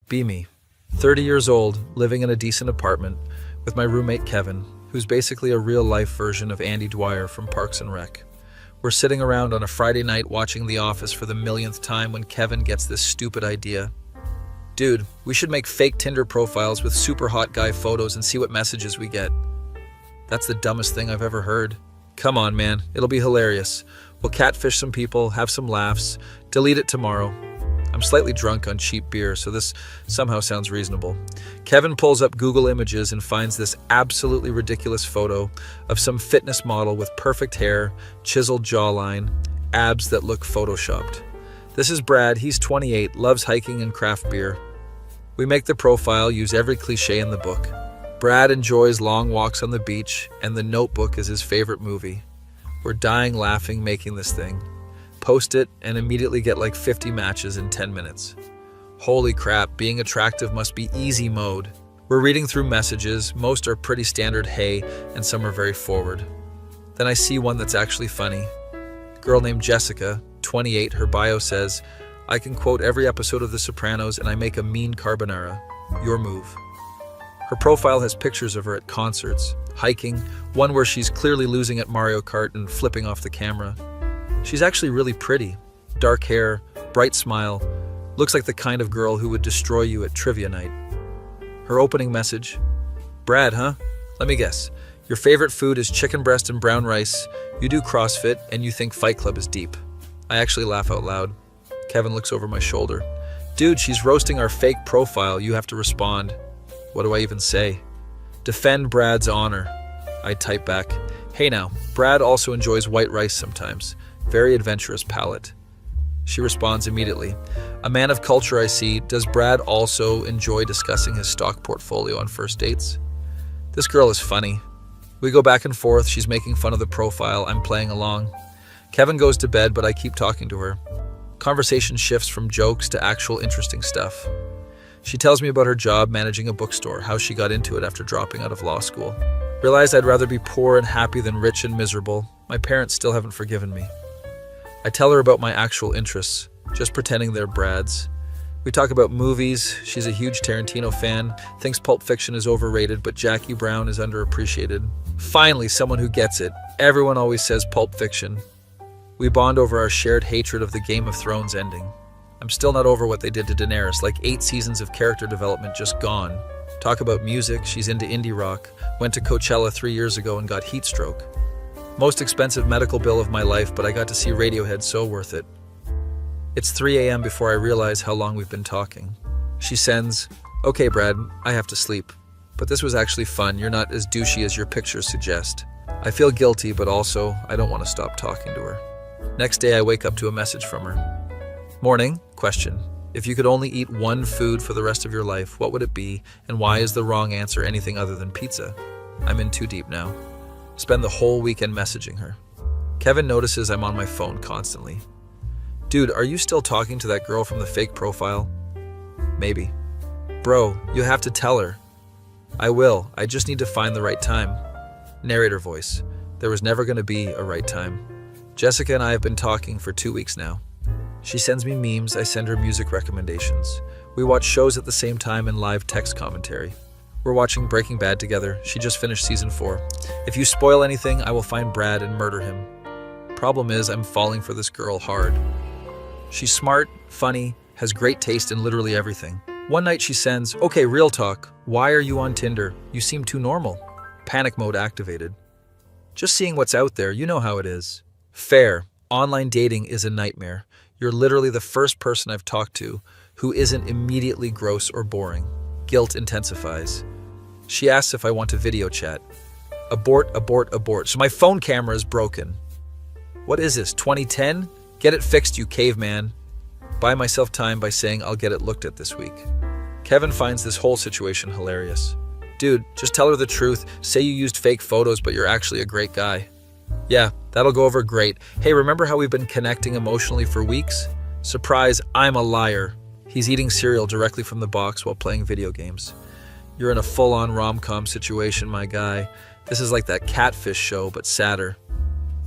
Be me. 30 years old, living in a decent apartment, with my roommate Kevin, who's basically a real-life version of Andy Dwyer from Parks and Rec. We're sitting around on a Friday night watching The Office for the millionth time when Kevin gets this stupid idea. Dude, we should make fake Tinder profiles with super hot guy photos and see what messages we get. That's the dumbest thing I've ever heard. Come on, man. It'll be hilarious. We'll catfish some people, have some laughs, delete it tomorrow. I'm slightly drunk on cheap beer, so this somehow sounds reasonable. Kevin pulls up Google Images and finds this absolutely ridiculous photo of some fitness model with perfect hair, chiseled jawline, abs that look photoshopped. This is Brad. He's 28, loves hiking and craft beer. We make the profile, use every cliche in the book. Brad enjoys long walks on the beach, and The Notebook is his favorite movie. We're dying laughing making this thing. Post it and immediately get like 50 matches in 10 minutes. Holy crap, being attractive must be easy mode. We're reading through messages, most are pretty standard hey, and some are very forward. Then I see one that's actually funny. Girl named Jessica, 28, her bio says, I can quote every episode of The Sopranos and I make a mean carbonara. Your move. Her profile has pictures of her at concerts, hiking, one where she's clearly losing at Mario Kart and flipping off the camera. She's actually really pretty. Dark hair, bright smile, looks like the kind of girl who would destroy you at trivia night. Her opening message, Brad, huh? Let me guess. Your favorite food is chicken breast and brown rice, you do CrossFit, and you think Fight Club is deep. I actually laugh out loud. Kevin looks over my shoulder. Dude, she's roasting our fake profile, you have to respond. What do I even say? Defend Brad's honor. I type back, hey now, Brad also enjoys white rice sometimes. Very adventurous palate. She responds immediately. A man of culture I see. Does Brad also enjoy discussing his stock portfolio on first dates? This girl is funny. We go back and forth. She's making fun of the profile. I'm playing along. Kevin goes to bed, but I keep talking to her. Conversation shifts from jokes to actual interesting stuff. She tells me about her job managing a bookstore, how she got into it after dropping out of law school. Realized I'd rather be poor and happy than rich and miserable. My parents still haven't forgiven me. I tell her about my actual interests, just pretending they're Brad's. We talk about movies. She's a huge Tarantino fan, thinks Pulp Fiction is overrated, but Jackie Brown is underappreciated. Finally, someone who gets it. Everyone always says Pulp Fiction. We bond over our shared hatred of the Game of Thrones ending. I'm still not over what they did to Daenerys, like 8 seasons of character development just gone. Talk about music. She's into indie rock, went to Coachella 3 years ago and got heat stroke. Most expensive medical bill of my life, but I got to see Radiohead, so worth it. It's 3 a.m. before I realize how long we've been talking. She sends, okay Brad, I have to sleep. But this was actually fun, you're not as douchey as your pictures suggest. I feel guilty, but also, I don't want to stop talking to her. Next day I wake up to a message from her. Morning, question. If you could only eat one food for the rest of your life, what would it be, and why is the wrong answer anything other than pizza? I'm in too deep now. Spend the whole weekend messaging her. Kevin notices I'm on my phone constantly. Dude, are you still talking to that girl from the fake profile? Maybe. Bro, you have to tell her. I will. I just need to find the right time. Narrator voice. There was never going to be a right time. Jessica and I have been talking for 2 weeks now. She sends me memes, I send her music recommendations. We watch shows at the same time and live text commentary. We're watching Breaking Bad together. She just finished season 4. If you spoil anything, I will find Brad and murder him. Problem is, I'm falling for this girl hard. She's smart, funny, has great taste in literally everything. One night she sends, okay, real talk. Why are you on Tinder? You seem too normal. Panic mode activated. Just seeing what's out there, you know how it is. Fair. Online dating is a nightmare. You're literally the first person I've talked to who isn't immediately gross or boring. Guilt intensifies. She asks if I want to video chat. Abort, abort, abort. So my phone camera is broken. What is this, 2010? Get it fixed, you caveman. Buy myself time by saying I'll get it looked at this week. Kevin finds this whole situation hilarious. Dude, just tell her the truth. Say you used fake photos, but you're actually a great guy. Yeah, that'll go over great. Hey, remember how we've been connecting emotionally for weeks? Surprise, I'm a liar. He's eating cereal directly from the box while playing video games. You're in a full-on rom-com situation, my guy. This is like that Catfish show, but sadder.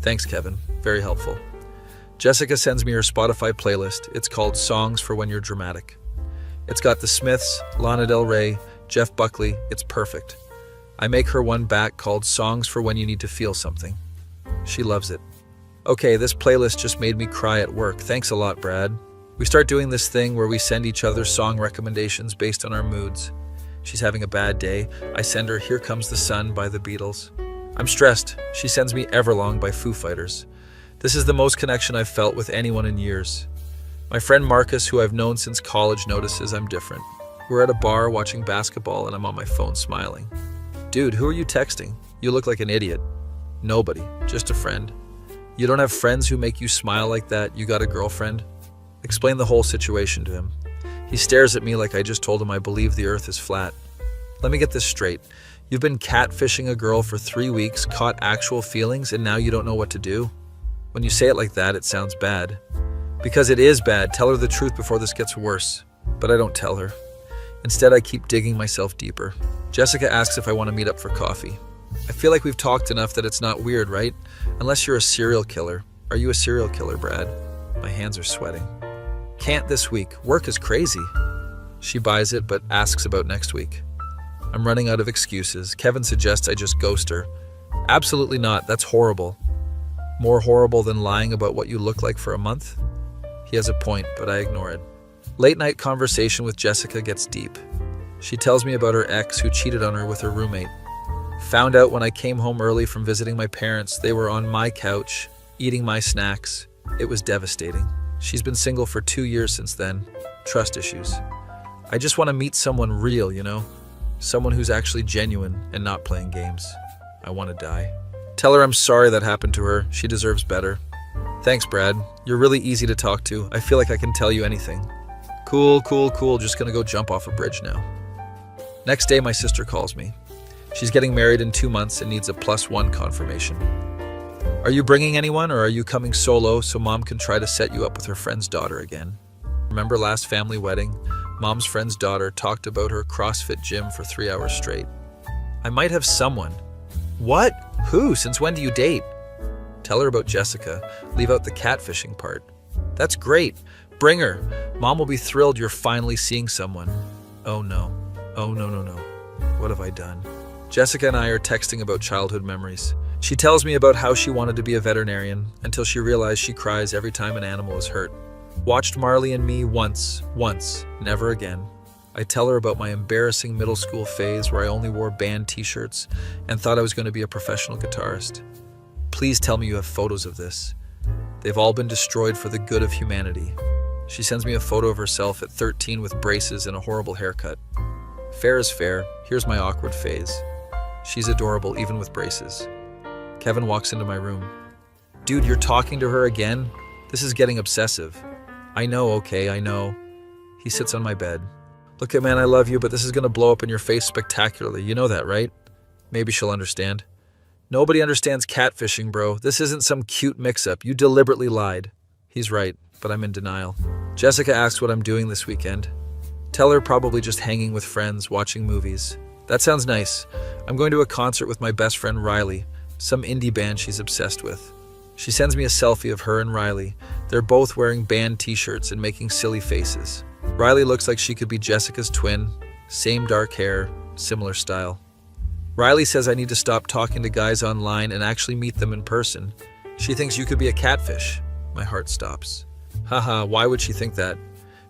Thanks, Kevin. Very helpful. Jessica sends me her Spotify playlist. It's called Songs for When You're Dramatic. It's got the Smiths, Lana Del Rey, Jeff Buckley. It's perfect. I make her one back called Songs for When You Need to Feel Something. She loves it. Okay, this playlist just made me cry at work. Thanks a lot, Brad. We start doing this thing where we send each other song recommendations based on our moods. She's having a bad day. I send her Here Comes the Sun by the Beatles. I'm stressed. She sends me Everlong by Foo Fighters. This is the most connection I've felt with anyone in years. My friend Marcus, who I've known since college, notices I'm different. We're at a bar watching basketball and I'm on my phone smiling. Dude, who are you texting? You look like an idiot. Nobody, just a friend. You don't have friends who make you smile like that? You got a girlfriend? Explain the whole situation to him. He stares at me like I just told him I believe the earth is flat. Let me get this straight. You've been catfishing a girl for 3 weeks, caught actual feelings, and now you don't know what to do? When you say it like that, it sounds bad. Because it is bad. Tell her the truth before this gets worse. But I don't tell her. Instead, I keep digging myself deeper. Jessica asks if I want to meet up for coffee. I feel like we've talked enough that it's not weird, right? Unless you're a serial killer. Are you a serial killer, Brad? My hands are sweating. Can't this week. Work is crazy. She buys it, but asks about next week. I'm running out of excuses. Kevin suggests I just ghost her. Absolutely not. That's horrible. More horrible than lying about what you look like for a month? He has a point, but I ignore it. Late night conversation with Jessica gets deep. She tells me about her ex who cheated on her with her roommate. Found out when I came home early from visiting my parents, they were on my couch, eating my snacks. It was devastating. She's been single for 2 years since then. Trust issues. I just want to meet someone real, you know? Someone who's actually genuine and not playing games. I want to die. Tell her I'm sorry that happened to her. She deserves better. Thanks, Brad. You're really easy to talk to. I feel like I can tell you anything. Cool. Just gonna go jump off a bridge now. Next day, my sister calls me. She's getting married in 2 months and needs a +1 confirmation. Are you bringing anyone or are you coming solo so mom can try to set you up with her friend's daughter again? Remember last family wedding? Mom's friend's daughter talked about her CrossFit gym for 3 hours straight. I might have someone. What? Who? Since when do you date? Tell her about Jessica. Leave out the catfishing part. That's great. Bring her. Mom will be thrilled you're finally seeing someone. Oh no. No. What have I done? Jessica and I are texting about childhood memories. She tells me about how she wanted to be a veterinarian until she realized she cries every time an animal is hurt. Watched Marley and Me once, never again. I tell her about my embarrassing middle school phase where I only wore band t-shirts and thought I was going to be a professional guitarist. Please tell me you have photos of this. They've all been destroyed for the good of humanity. She sends me a photo of herself at 13 with braces and a horrible haircut. Fair is fair. Here's my awkward phase. She's adorable even with braces. Kevin walks into my room. Dude, you're talking to her again? This is getting obsessive. I know, okay, I know. He sits on my bed. Look, man, I love you, but this is going to blow up in your face spectacularly. You know that, right? Maybe she'll understand. Nobody understands catfishing, bro. This isn't some cute mix-up. You deliberately lied. He's right, but I'm in denial. Jessica asks what I'm doing this weekend. Tell her probably just hanging with friends, watching movies. That sounds nice. I'm going to a concert with my best friend Riley, some indie band she's obsessed with. She sends me a selfie of her and Riley. They're both wearing band t-shirts and making silly faces. Riley looks like she could be Jessica's twin. Same dark hair, similar style. Riley says I need to stop talking to guys online and actually meet them in person. She thinks you could be a catfish. My heart stops. Haha, why would she think that?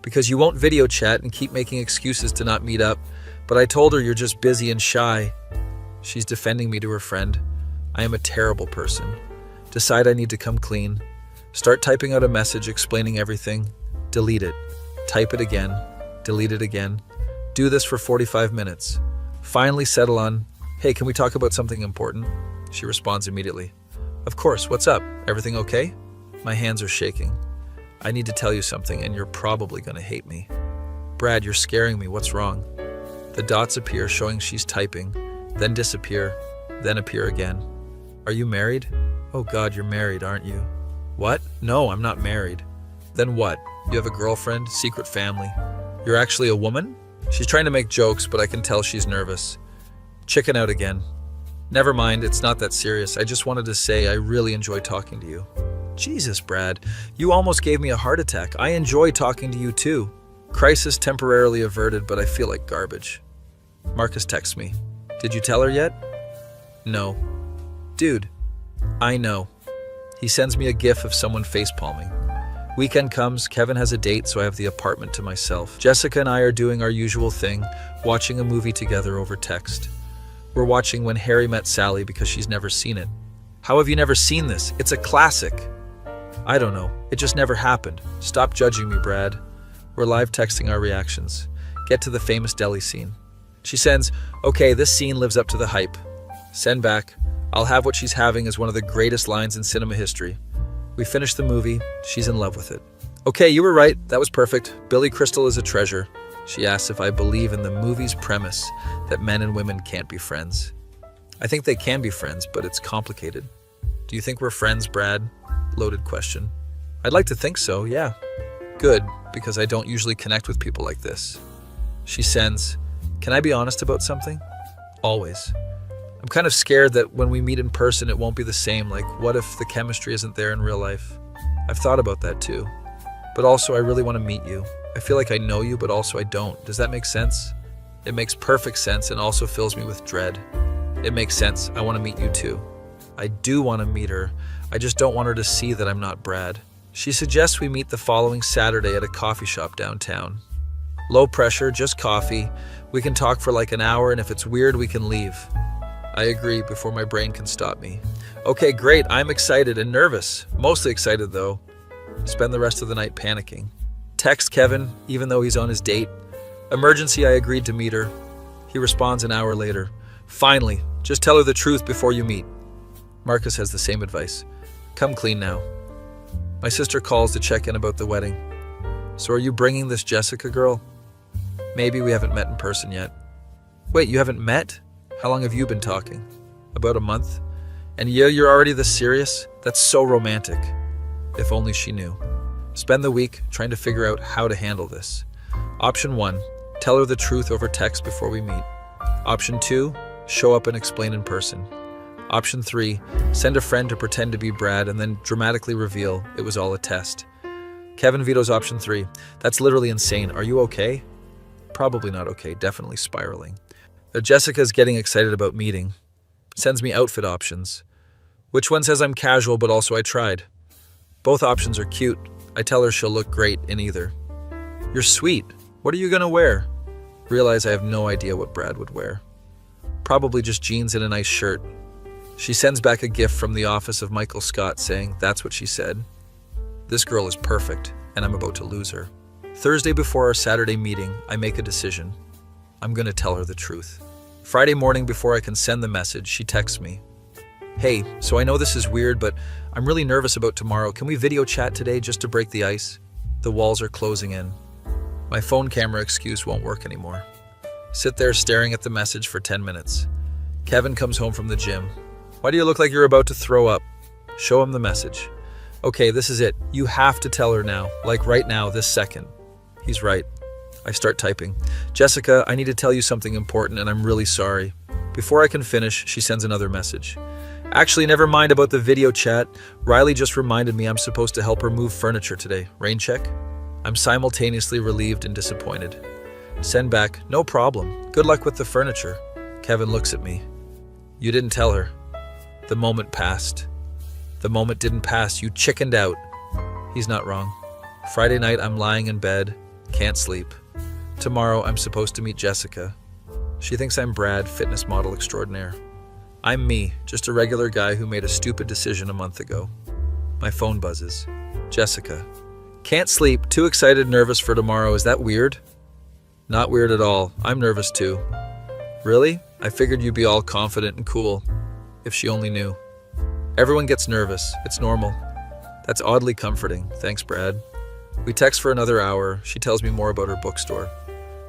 Because you won't video chat and keep making excuses to not meet up, but I told her you're just busy and shy. She's defending me to her friend. I am a terrible person. Decide I need to come clean. Start typing out a message explaining everything. Delete it. Type it again. Delete it again. Do this for 45 minutes. Finally settle on, hey, can we talk about something important? She responds immediately. Of course, what's up? Everything okay? My hands are shaking. I need to tell you something and you're probably going to hate me. Brad, you're scaring me. What's wrong? The dots appear showing she's typing, then disappear, then appear again. Are you married? Oh God, you're married, aren't you? What? No, I'm not married. Then what? You have a girlfriend, secret family. You're actually a woman? She's trying to make jokes, but I can tell she's nervous. Chicken out again. Never mind, it's not that serious. I just wanted to say I really enjoy talking to you. Jesus, Brad, you almost gave me a heart attack. I enjoy talking to you too. Crisis temporarily averted, but I feel like garbage. Marcus texts me. Did you tell her yet? No. Dude, I know. He sends me a gif of someone facepalming. Weekend comes, Kevin has a date, so I have the apartment to myself. Jessica and I are doing our usual thing, watching a movie together over text. We're watching When Harry Met Sally because she's never seen it. How have you never seen this? It's a classic. I don't know. It just never happened. Stop judging me, Brad. We're live texting our reactions. Get to the famous deli scene. She sends, okay, this scene lives up to the hype. Send back, I'll have what she's having is one of the greatest lines in cinema history. We finish the movie, she's in love with it. Okay, you were right, that was perfect. Billy Crystal is a treasure. She asks if I believe in the movie's premise that men and women can't be friends. I think they can be friends, but it's complicated. Do you think we're friends, Brad? Loaded question. I'd like to think so, yeah. Good, because I don't usually connect with people like this. She sends, can I be honest about something? Always. I'm kind of scared that when we meet in person, it won't be the same. Like, what if the chemistry isn't there in real life? I've thought about that too. But also, I really want to meet you. I feel like I know you, but also I don't. Does that make sense? It makes perfect sense and also fills me with dread. It makes sense. I want to meet you too. I do want to meet her. I just don't want her to see that I'm not Brad. She suggests we meet the following Saturday at a coffee shop downtown. Low pressure, just coffee. We can talk for like an hour, and if it's weird, we can leave. I agree before my brain can stop me. Okay, great. I'm excited and nervous. Mostly excited, though. Spend the rest of the night panicking. Text Kevin, even though he's on his date. Emergency, I agreed to meet her. He responds an hour later. Finally, just tell her the truth before you meet. Marcus has the same advice. Come clean now. My sister calls to check in about the wedding. So are you bringing this Jessica girl? Maybe we haven't met in person yet. Wait, you haven't met? How long have you been talking? About a month? And yeah, you're already this serious? That's so romantic. If only she knew. Spend the week trying to figure out how to handle this. Option 1, tell her the truth over text before we meet. Option 2, show up and explain in person. Option 3, send a friend to pretend to be Brad and then dramatically reveal it was all a test. Kevin vetoes option 3. That's literally insane. Are you okay? Probably not okay, definitely spiraling. Jessica's getting excited about meeting. Sends me outfit options. Which one says I'm casual but also I tried? Both options are cute. I tell her she'll look great in either. You're sweet. What are you gonna wear? Realize I have no idea what Brad would wear. Probably just jeans and a nice shirt. She sends back a gift from the office of Michael Scott saying that's what she said. This girl is perfect, and I'm about to lose her. Thursday before our Saturday meeting, I make a decision. I'm gonna tell her the truth. Friday morning before I can send the message, she texts me. Hey, so I know this is weird, but I'm really nervous about tomorrow. Can we video chat today just to break the ice? The walls are closing in. My phone camera excuse won't work anymore. Sit there staring at the message for 10 minutes. Kevin comes home from the gym. Why do you look like you're about to throw up? Show him the message. Okay, this is it. You have to tell her now, like right now, this second. He's right. I start typing. Jessica, I need to tell you something important and I'm really sorry. Before I can finish, she sends another message. Actually, never mind about the video chat. Riley just reminded me I'm supposed to help her move furniture today. Rain check? I'm simultaneously relieved and disappointed. Send back, no problem. Good luck with the furniture. Kevin looks at me. You didn't tell her. The moment passed. The moment didn't pass. You chickened out. He's not wrong. Friday night, I'm lying in bed. Can't sleep. Tomorrow, I'm supposed to meet Jessica. She thinks I'm Brad, fitness model extraordinaire. I'm me, just a regular guy who made a stupid decision a month ago. My phone buzzes. Jessica. Can't sleep, too excited, nervous for tomorrow. Is that weird? Not weird at all. I'm nervous too. Really? I figured you'd be all confident and cool. If she only knew. Everyone gets nervous. It's normal. That's oddly comforting. Thanks, Brad. We text for another hour. She tells me more about her bookstore.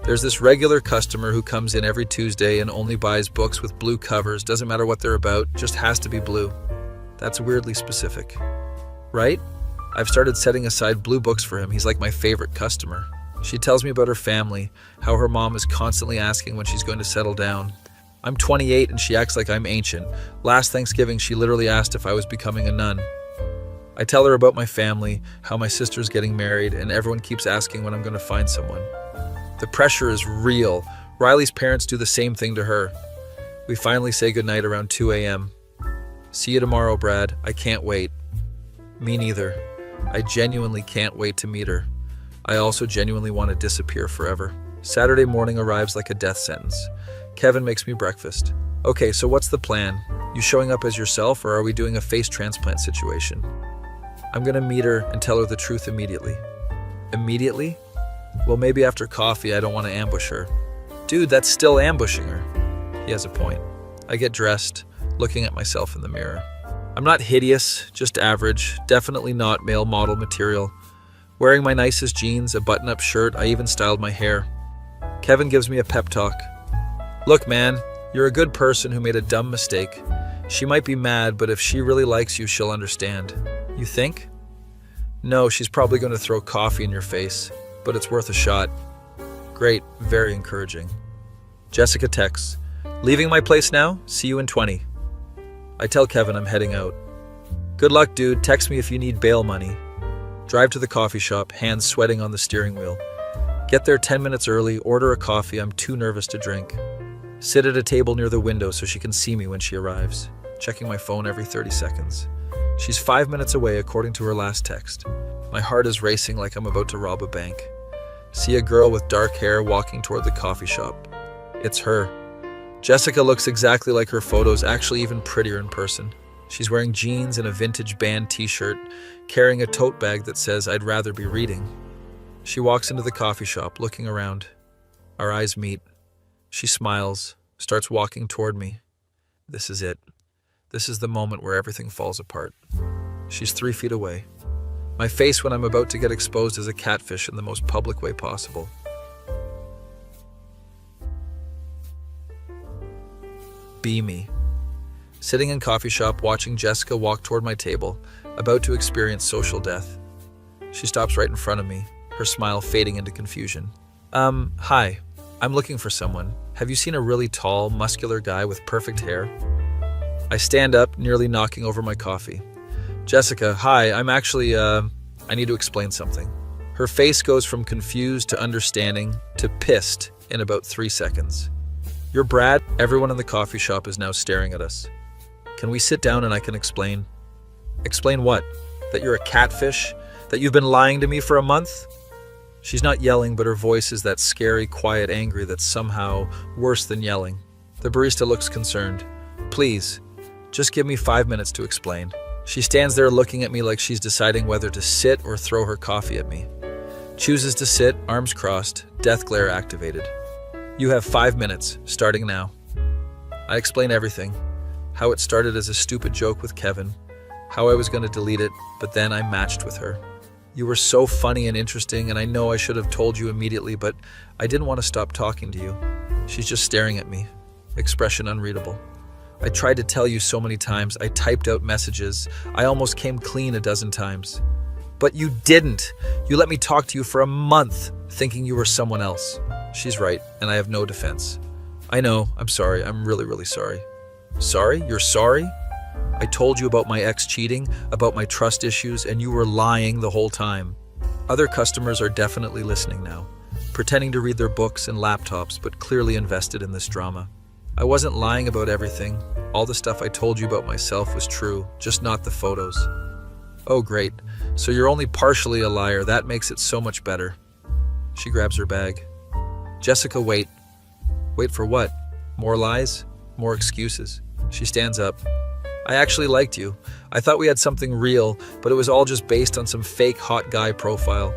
There's this regular customer who comes in every Tuesday and only buys books with blue covers. Doesn't matter what they're about, just has to be blue. That's weirdly specific. Right? I've started setting aside blue books for him. He's like my favorite customer. She tells me about her family, how her mom is constantly asking when she's going to settle down. I'm 28 and she acts like I'm ancient. Last Thanksgiving, she literally asked if I was becoming a nun. I tell her about my family, how my sister's getting married, and everyone keeps asking when I'm going to find someone. The pressure is real. Riley's parents do the same thing to her. We finally say goodnight around 2 a.m. See you tomorrow, Brad. I can't wait. Me neither. I genuinely can't wait to meet her. I also genuinely want to disappear forever. Saturday morning arrives like a death sentence. Kevin makes me breakfast. Okay, so what's the plan? You showing up as yourself, or are we doing a face transplant situation? I'm gonna meet her and tell her the truth immediately. Immediately? Well, maybe after coffee. I don't want to ambush her. Dude, that's still ambushing her. He has a point. I get dressed, looking at myself in the mirror. I'm not hideous, just average, definitely not male model material. Wearing my nicest jeans, a button-up shirt, I even styled my hair. Kevin gives me a pep talk. Look, man, you're a good person who made a dumb mistake. She might be mad, but if she really likes you, she'll understand. You think? No, she's probably going to throw coffee in your face, but it's worth a shot. Great, very encouraging. Jessica texts, leaving my place now? See you in 20. I tell Kevin I'm heading out. Good luck, dude. Text me if you need bail money. Drive to the coffee shop, hands sweating on the steering wheel. Get there 10 minutes early, order a coffee. I'm too nervous to drink. Sit at a table near the window so she can see me when she arrives. Checking my phone every 30 seconds. She's 5 minutes away according to her last text. My heart is racing like I'm about to rob a bank. See a girl with dark hair walking toward the coffee shop. It's her. Jessica looks exactly like her photos, actually even prettier in person. She's wearing jeans and a vintage band t-shirt, carrying a tote bag that says, I'd rather be reading. She walks into the coffee shop, looking around. Our eyes meet. She smiles, starts walking toward me. This is it. This is the moment where everything falls apart. She's 3 feet away. My face when I'm about to get exposed as a catfish in the most public way possible. Be me. Sitting in coffee shop, watching Jessica walk toward my table, about to experience social death. She stops right in front of me, her smile fading into confusion. Hi. I'm looking for someone. Have you seen a really tall, muscular guy with perfect hair? I stand up, nearly knocking over my coffee. Jessica, hi, I'm actually, I need to explain something. Her face goes from confused to understanding to pissed in about 3 seconds. You're Brad? Everyone in the coffee shop is now staring at us. Can we sit down and I can explain? Explain what? That you're a catfish? That you've been lying to me for a month? She's not yelling, but her voice is that scary, quiet angry that's somehow worse than yelling. The barista looks concerned. Please, just give me 5 minutes to explain. She stands there looking at me like she's deciding whether to sit or throw her coffee at me. Chooses to sit, arms crossed, death glare activated. You have 5 minutes, starting now. I explain everything. How it started as a stupid joke with Kevin. How I was going to delete it, but then I matched with her. You were so funny and interesting, and I know I should have told you immediately, but I didn't want to stop talking to you. She's just staring at me. Expression unreadable. I tried to tell you so many times. I typed out messages. I almost came clean a dozen times. But you didn't. You let me talk to you for a month, thinking you were someone else. She's right, and I have no defense. I know. I'm sorry. I'm really, really sorry. Sorry? You're sorry? I told you about my ex cheating, about my trust issues, and you were lying the whole time. Other customers are definitely listening now, pretending to read their books and laptops, but clearly invested in this drama. I wasn't lying about everything. All the stuff I told you about myself was true, just not the photos. Oh, great. So you're only partially a liar. That makes it so much better. She grabs her bag. Jessica, wait. Wait for what? More lies? More excuses? She stands up. I actually liked you. I thought we had something real, but it was all just based on some fake hot guy profile.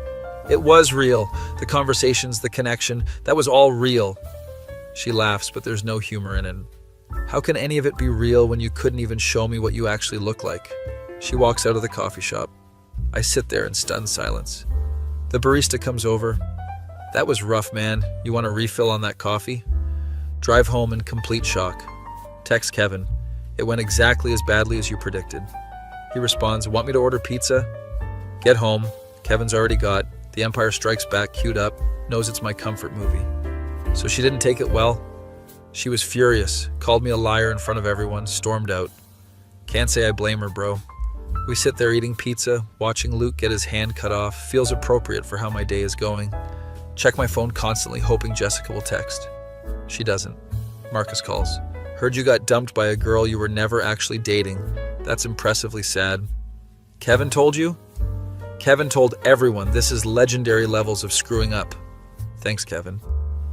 It was real. The conversations, the connection, that was all real. She laughs, but there's no humor in it. How can any of it be real when you couldn't even show me what you actually look like? She walks out of the coffee shop. I sit there in stunned silence. The barista comes over. That was rough, man. You want a refill on that coffee? Drive home in complete shock. Text Kevin. It went exactly as badly as you predicted. He responds, want me to order pizza? Get home. Kevin's already got The Empire Strikes Back queued up, knows it's my comfort movie. So she didn't take it well? She was furious, called me a liar in front of everyone, stormed out. Can't say I blame her, bro. We sit there eating pizza, watching Luke get his hand cut off. Feels appropriate for how my day is going. Check my phone constantly, hoping Jessica will text. She doesn't. Marcus calls. Heard you got dumped by a girl you were never actually dating. That's impressively sad. Kevin told you? Kevin told everyone. This is legendary levels of screwing up. Thanks, Kevin.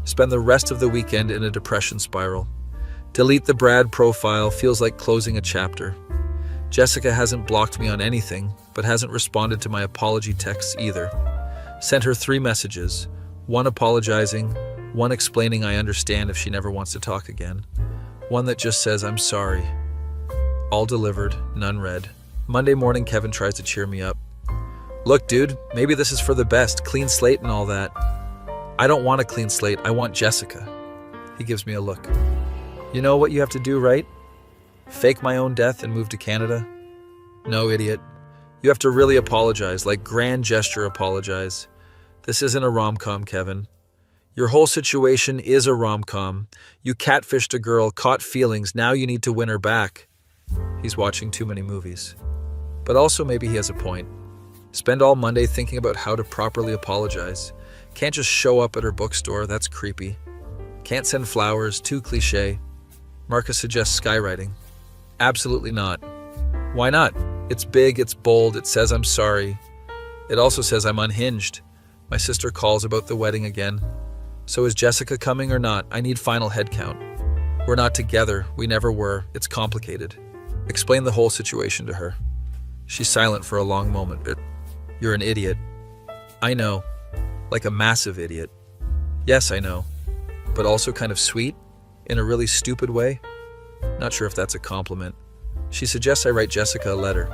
Spend the rest of the weekend in a depression spiral. Delete the Brad profile. Feels like closing a chapter. Jessica hasn't blocked me on anything, but hasn't responded to my apology texts either. Sent her 3 messages, one apologizing, one explaining I understand if she never wants to talk again, one that just says I'm sorry. All delivered, none read. Monday morning, Kevin tries to cheer me up. Look, dude, maybe this is for the best, clean slate and all that. I don't want a clean slate, I want Jessica. He gives me a look. You know what you have to do, right? Fake my own death and move to Canada? No, idiot. You have to really apologize, like grand gesture apologize. This isn't a rom-com, Kevin. Your whole situation is a rom-com. You catfished a girl, caught feelings, now you need to win her back. He's watching too many movies. But also maybe he has a point. Spend all Monday thinking about how to properly apologize. Can't just show up at her bookstore, that's creepy. Can't send flowers, too cliche. Marcus suggests skywriting. Absolutely not. Why not? It's big, it's bold, it says I'm sorry. It also says I'm unhinged. My sister calls about the wedding again. So is Jessica coming or not? I need final head count. We're not together, we never were, it's complicated. Explain the whole situation to her. She's silent for a long moment. You're an idiot. I know. Like a massive idiot. Yes, I know. But also kind of sweet? In a really stupid way? Not sure if that's a compliment. She suggests I write Jessica a letter.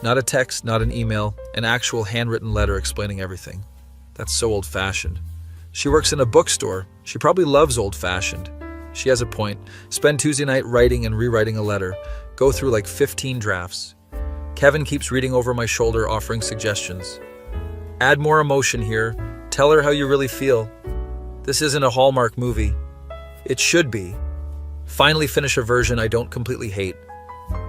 Not a text, not an email, an actual handwritten letter explaining everything. That's so old-fashioned. She works in a bookstore. She probably loves old-fashioned. She has a point. Spend Tuesday night writing and rewriting a letter. Go through like 15 drafts. Kevin keeps reading over my shoulder, offering suggestions. Add more emotion here. Tell her how you really feel. This isn't a Hallmark movie. It should be. Finally finish a version I don't completely hate.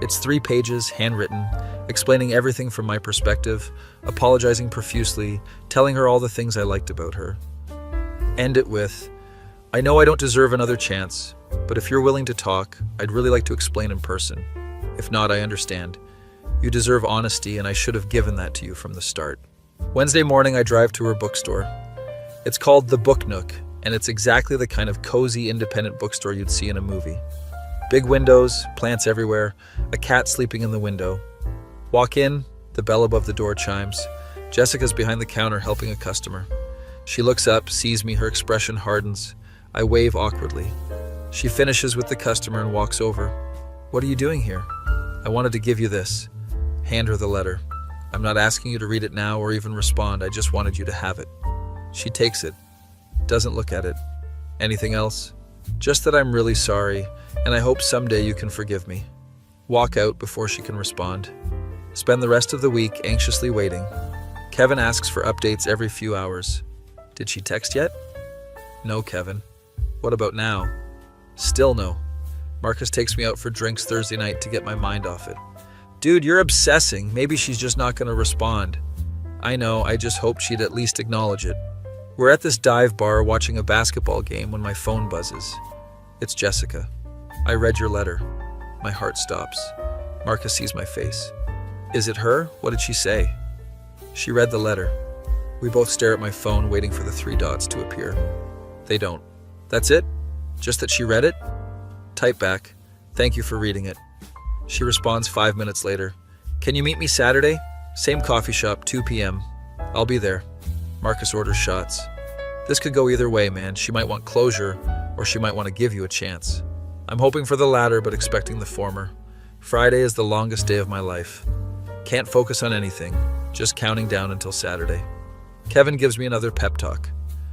It's 3 pages, handwritten, explaining everything from my perspective, apologizing profusely, telling her all the things I liked about her. End it with, I know I don't deserve another chance, but if you're willing to talk, I'd really like to explain in person. If not, I understand. You deserve honesty, and I should have given that to you from the start. Wednesday morning, I drive to her bookstore. It's called The Book Nook, and it's exactly the kind of cozy, independent bookstore you'd see in a movie. Big windows, plants everywhere, a cat sleeping in the window. Walk in, the bell above the door chimes. Jessica's behind the counter helping a customer. She looks up, sees me, her expression hardens. I wave awkwardly. She finishes with the customer and walks over. What are you doing here? I wanted to give you this. Hand her the letter. I'm not asking you to read it now or even respond. I just wanted you to have it. She takes it. Doesn't look at it. Anything else? Just that I'm really sorry, and I hope someday you can forgive me. Walk out before she can respond. Spend the rest of the week anxiously waiting. Kevin asks for updates every few hours. Did she text yet? No, Kevin. What about now? Still no. Marcus takes me out for drinks Thursday night to get my mind off it. Dude, you're obsessing. Maybe she's just not going to respond. I know, I just hoped she'd at least acknowledge it. We're at this dive bar watching a basketball game when my phone buzzes. It's Jessica. I read your letter. My heart stops. Marcus sees my face. Is it her? What did she say? She read the letter. We both stare at my phone, waiting for the 3 dots to appear. They don't. That's it? Just that she read it? Type back. Thank you for reading it. She responds 5 minutes later. Can you meet me Saturday? Same coffee shop, 2 p.m. I'll be there. Marcus orders shots. This could go either way, man. She might want closure, or she might want to give you a chance. I'm hoping for the latter, but expecting the former. Friday is the longest day of my life. Can't focus on anything, just counting down until Saturday. Kevin gives me another pep talk.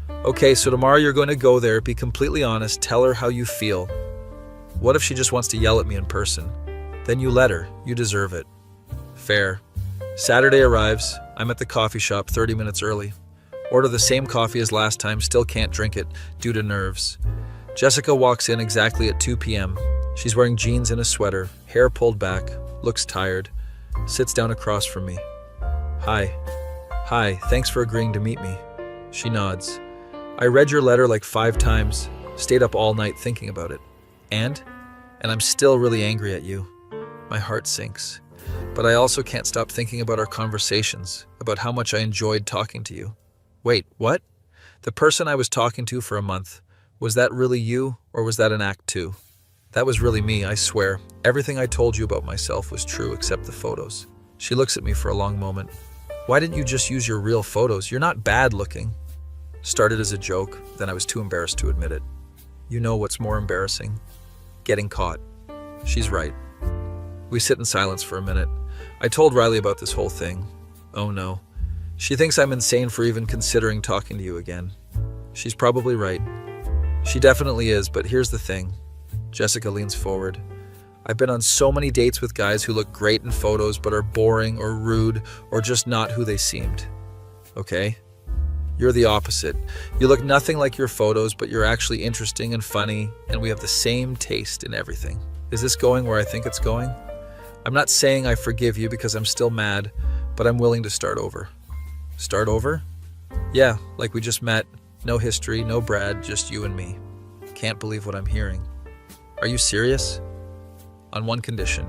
Okay, so tomorrow you're going to go there, be completely honest, tell her how you feel. What if she just wants to yell at me in person? Then you let her, you deserve it. Fair. Saturday arrives, I'm at the coffee shop 30 minutes early. Order the same coffee as last time, still can't drink it due to nerves. Jessica walks in exactly at 2 p.m. She's wearing jeans and a sweater, hair pulled back, looks tired. sits down across from me. Hi. Hi, thanks for agreeing to meet me. She nods. I read your letter like 5 times, stayed up all night thinking about it. And I'm still really angry at you. My heart sinks. But I also can't stop thinking about our conversations, about how much I enjoyed talking to you. Wait, what? The person I was talking to for a month, was that really you, or was that an act too? That was really me, I swear. Everything I told you about myself was true except the photos. She looks at me for a long moment. Why didn't you just use your real photos? You're not bad looking. Started as a joke, then I was too embarrassed to admit it. You know what's more embarrassing? Getting caught. She's right. We sit in silence for a minute. I told Riley about this whole thing. Oh no. She thinks I'm insane for even considering talking to you again. She's probably right. She definitely is, but here's the thing. Jessica leans forward. I've been on so many dates with guys who look great in photos but are boring or rude or just not who they seemed. Okay? You're the opposite. You look nothing like your photos, but you're actually interesting and funny, and we have the same taste in everything. Is this going where I think it's going? I'm not saying I forgive you because I'm still mad, but I'm willing to start over. Start over? Yeah, like we just met. No history, no Brad, just you and me. Can't believe what I'm hearing. Are you serious? On one condition.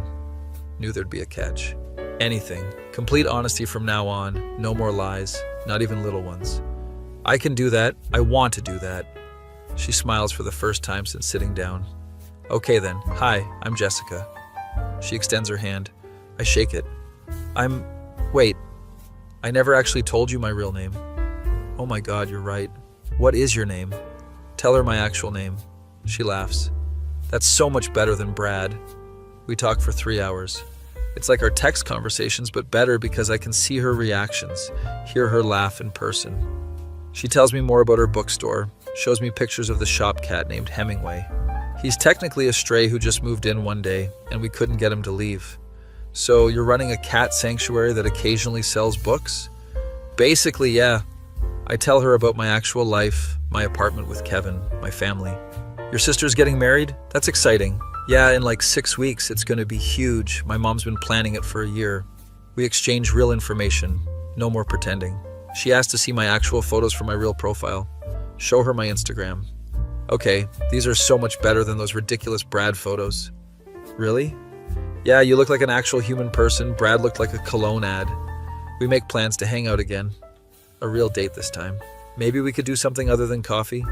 Knew there'd be a catch. Anything. Complete honesty from now on. No more lies. Not even little ones. I can do that. I want to do that. She smiles for the first time since sitting down. Okay then. Hi, I'm Jessica. She extends her hand. I shake it. Wait. I never actually told you my real name. Oh my God, you're right. What is your name? Tell her my actual name. She laughs. That's so much better than Brad. We talk for 3 hours. It's like our text conversations, but better because I can see her reactions, hear her laugh in person. She tells me more about her bookstore, shows me pictures of the shop cat named Hemingway. He's technically a stray who just moved in one day, and we couldn't get him to leave. So you're running a cat sanctuary that occasionally sells books? Basically, yeah. I tell her about my actual life, my apartment with Kevin, my family. Your sister's getting married? That's exciting. Yeah, in like 6 weeks, it's going to be huge. My mom's been planning it for a year. We exchange real information. No more pretending. She asked to see my actual photos for my real profile. Show her my Instagram. Okay, these are so much better than those ridiculous Brad photos. Really? Yeah, you look like an actual human person. Brad looked like a cologne ad. We make plans to hang out again. A real date this time. Maybe we could do something other than coffee?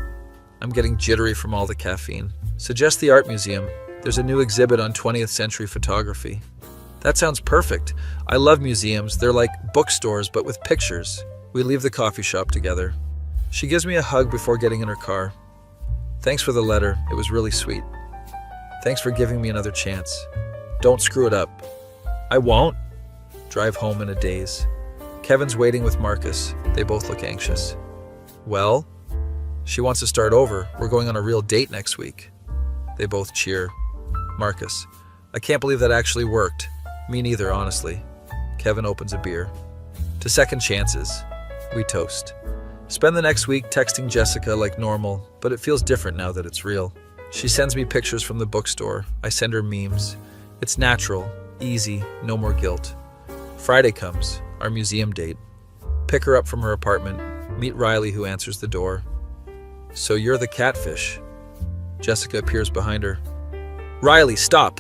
I'm getting jittery from all the caffeine. Suggest the art museum. There's a new exhibit on 20th century photography. That sounds perfect. I love museums. They're like bookstores, but with pictures. We leave the coffee shop together. She gives me a hug before getting in her car. Thanks for the letter. It was really sweet. Thanks for giving me another chance. Don't screw it up. I won't. Drive home in a daze. Kevin's waiting with Marcus. They both look anxious. Well? She wants to start over. We're going on a real date next week. They both cheer. Marcus. I can't believe that actually worked. Me neither, honestly. Kevin opens a beer. To second chances. We toast. Spend the next week texting Jessica like normal, but it feels different now that it's real. She sends me pictures from the bookstore. I send her memes. It's natural, easy, no more guilt. Friday comes, our museum date. Pick her up from her apartment. Meet Riley, who answers the door. So you're the catfish. Jessica appears behind her. Riley, stop!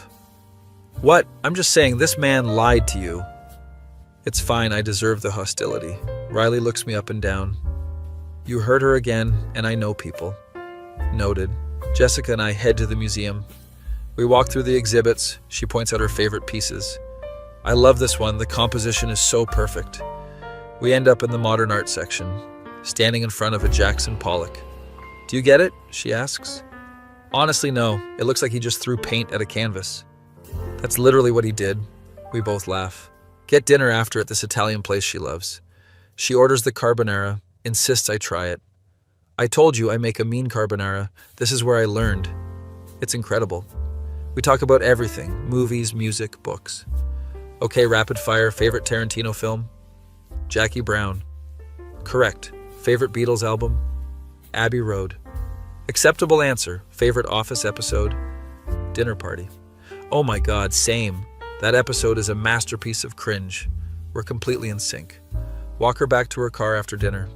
What? I'm just saying this man lied to you. It's fine, I deserve the hostility. Riley looks me up and down. You heard her again, and I know people. Noted. Jessica and I head to the museum. We walk through the exhibits. She points out her favorite pieces. I love this one, the composition is so perfect. We end up in the modern art section, standing in front of a Jackson Pollock. Do you get it? She asks. Honestly, no. It looks like he just threw paint at a canvas. That's literally what he did. We both laugh. Get dinner after at this Italian place she loves. She orders the carbonara, insists I try it. I told you I make a mean carbonara. This is where I learned. It's incredible. We talk about everything, movies, music, books. Okay, rapid fire, favorite Tarantino film? Jackie Brown. Correct. Favorite Beatles album? Abbey Road. Acceptable answer. Favorite Office episode? Dinner Party. Oh my God, same. That episode is a masterpiece of cringe. We're completely in sync. Walk her back to her car after dinner.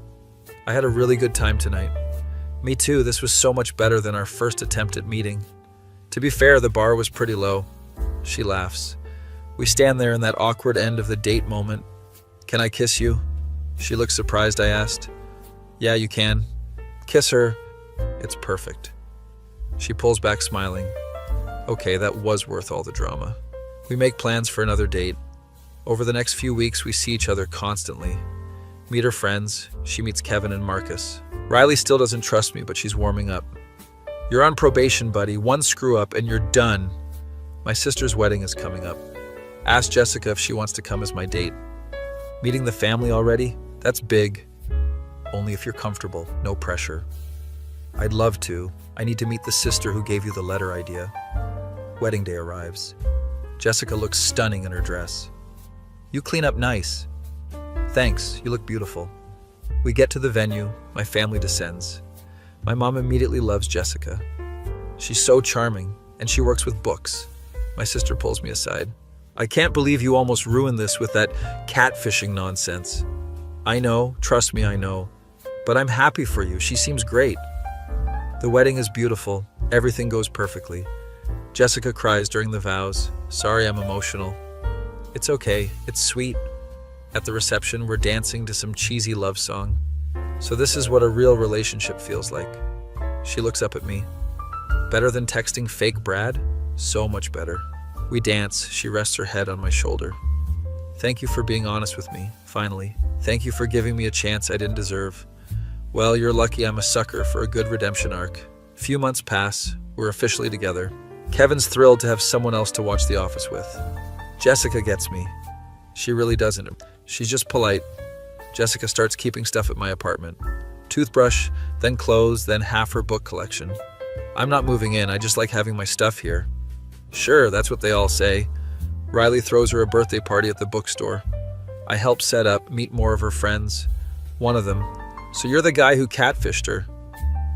I had a really good time tonight. Me too, this was so much better than our first attempt at meeting. To be fair, the bar was pretty low. She laughs. We stand there in that awkward end of the date moment. Can I kiss you? She looks surprised, I asked. Yeah, you can. Kiss her. It's perfect. She pulls back smiling. Okay, that was worth all the drama. We make plans for another date. Over the next few weeks, we see each other constantly. Meet her friends. She meets Kevin and Marcus. Riley still doesn't trust me, but she's warming up. You're on probation, buddy. One screw up and you're done. My sister's wedding is coming up. Ask Jessica if she wants to come as my date. Meeting the family already? That's big. Only if you're comfortable, no pressure. I'd love to. I need to meet the sister who gave you the letter idea. Wedding day arrives. Jessica looks stunning in her dress. You clean up nice. Thanks, you look beautiful. We get to the venue, my family descends. My mom immediately loves Jessica. She's so charming, and she works with books. My sister pulls me aside. I can't believe you almost ruined this with that catfishing nonsense. I know, trust me, I know. But I'm happy for you, she seems great. The wedding is beautiful, everything goes perfectly. Jessica cries during the vows. Sorry I'm emotional. It's okay, it's sweet. At the reception, we're dancing to some cheesy love song. So this is what a real relationship feels like. She looks up at me. Better than texting fake Brad? So much better. We dance, she rests her head on my shoulder. Thank you for being honest with me, finally. Thank you for giving me a chance I didn't deserve. Well, you're lucky I'm a sucker for a good redemption arc. Few months pass, we're officially together. Kevin's thrilled to have someone else to watch The Office with. Jessica gets me. She really doesn't. She's just polite. Jessica starts keeping stuff at my apartment. Toothbrush, then clothes, then half her book collection. I'm not moving in, I just like having my stuff here. Sure, that's what they all say. Riley throws her a birthday party at the bookstore. I help set up, meet more of her friends. One of them. So you're the guy who catfished her.